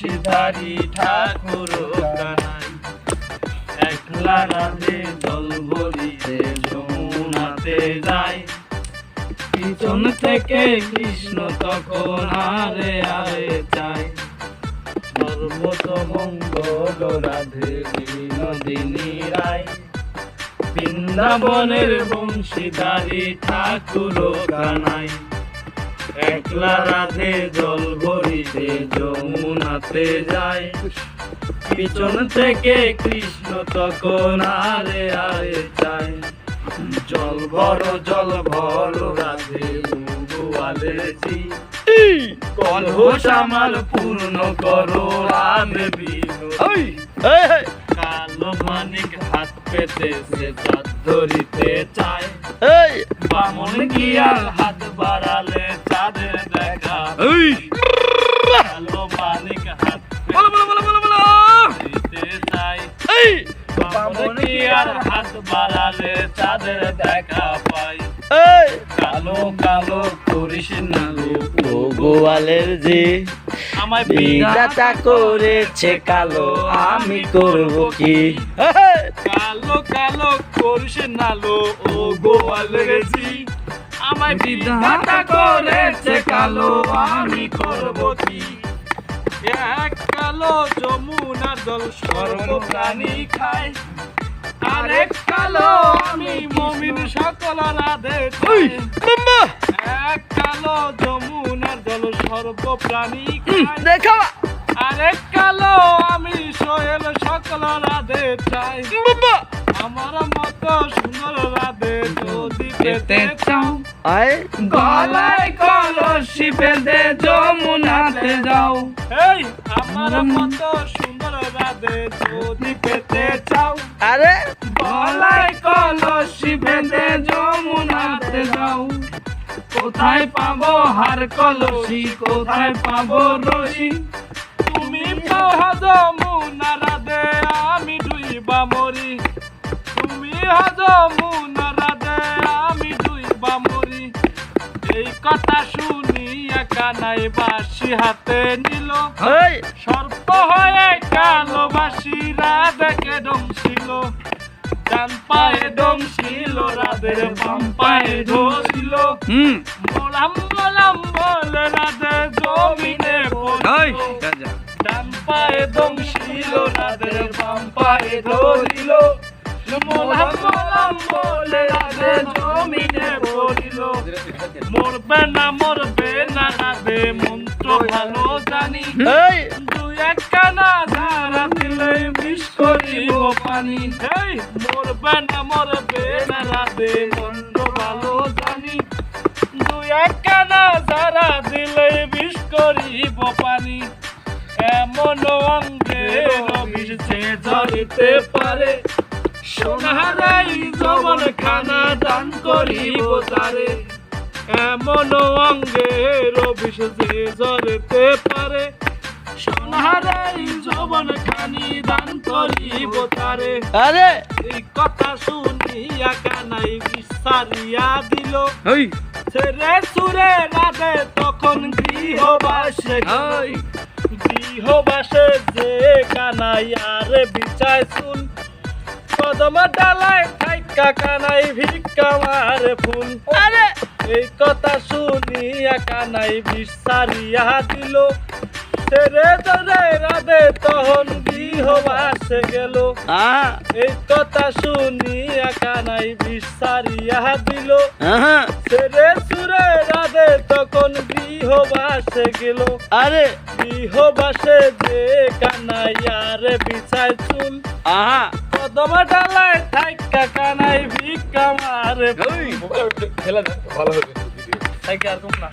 বংশীধারী ঠাকুর কানাই, একলা রাধে জল ভরিতে যমুনাতে যায়। পিছন থেকে কৃষ্ণ তখন আরে আরে চায়, সর্বত মঙ্গল রাধে বিনোদিনী রায়। বৃন্দাবনের বংশীধারী ঠাকুর কানাই, একলা রাধে জল ভরিতে যমুনাতে যায়। পিছন থেকে কৃষ্ণ তখন আরে আরে চায়, জল ভর রাধে গোয়ালেছি, কলহ আমার পূর্ণ করো রাধে বিনোদিনী। কালো মানিক হাত পেতে সে চাঁদ ধরিতে চায়, বামন গিয়াল হাত বাড়ালে চাঁদের দেখা। কালো মানিক হাত পেতে চায়, বামন গিয়াল হাত বাড়ালে চাঁদের দেখা পাই। কালো কালো করিস না ও গোয়ালের যে, আমায় বিধাতা করেছে কালো, আমি করব কি? কালো কালো করিস না ও গোয়ালের জি, আমায় বিধাতা করেছে কালো, আমি করব কি? এক কালো যমুনার জল সর্ব প্রাণী খায়, আরেক কালো আমি মুমিন সকল রাধে চাই। এক কালো যমুনার জল সর্ব প্রাণী খায়, আরেক কালো আমি সোহেল সকল রাধে চাই। আমার মতো সুন্দর রাধে যদি পেতে চাও, গলায় কলসি বেঁধে যমুনাতে যাও। আমার মতো সুন্দর রাধে যদি পেতে চাও, আরে গলায় কলসি বেঁধে যমুনাতে যাও। কোথায় পাবো হার কলসি, কোথায় পাবো রশি? তুমি পাও যমুনা রাধে, আমি ডুইবা মরি। তুমি যমুনা রাধে, আমি ডুইবা মরি। এই কথা শুনিয়া কানাই বাঁশি হাতে নিল, সর্প হয়ে কালো বাঁশি রাধেকে ডংছিল। ডান পায়ে ডংছিল রাধের, বাম পায়ে ধরিল। মোলাম মোলাম বলে রাধে জমিনে পড়িল। ডান পায়ে ডংছিল রাধের, বাম পায়ে ধরিল। মোলাম মোলাম বলে রাধে জমিনে পড়িল। মরবে না রাধে মন্ত্র ভালো জানি, দুই এক কানা ধারা দিলে বিষ করিব পানি। মরবে না রাধে মন্ত্র ভালো জানি, দুই এক কানা ধারা দিলে বিষ করিব পানি। এমন অঙ্গের বিষ যে ঝরিতে পারে, সোনারাই যমন খানা দান করিব তারে। এমন অঙ্গের বিষ যে ঝরিতে পারে, সোনারাই যমন খানি দান করিব তারে। আরে এই কথা শুনিয়া কানাই বিস্তারিয়া দিল, ছেড়ে সুরে রাধে তখন গৃহবাসে। গৃহবাসে যে কানাই আরে বিচায় শুন, কদম ডালায় থাইকা কানাই ভিক্ষা মারে ফুল। আরে এই কথা শুনিয়া কানাই বিস্তারিয়া দিল, ছেড়ে ধরে রাধে তখন গৃহবাসে গেল। এই কথা শুনিয়া কানাই বিস্তারিয়া দিল, ছেড়ে সুরে রাধে তখন গৃহবাসে গেল। আরে গৃহবাসে যে কানাই আরে বিছায় চুল, কদম ডালায় থাইকা কানাই ভিক্ষা মারে। খেলা ভালো হবে, আর কম না।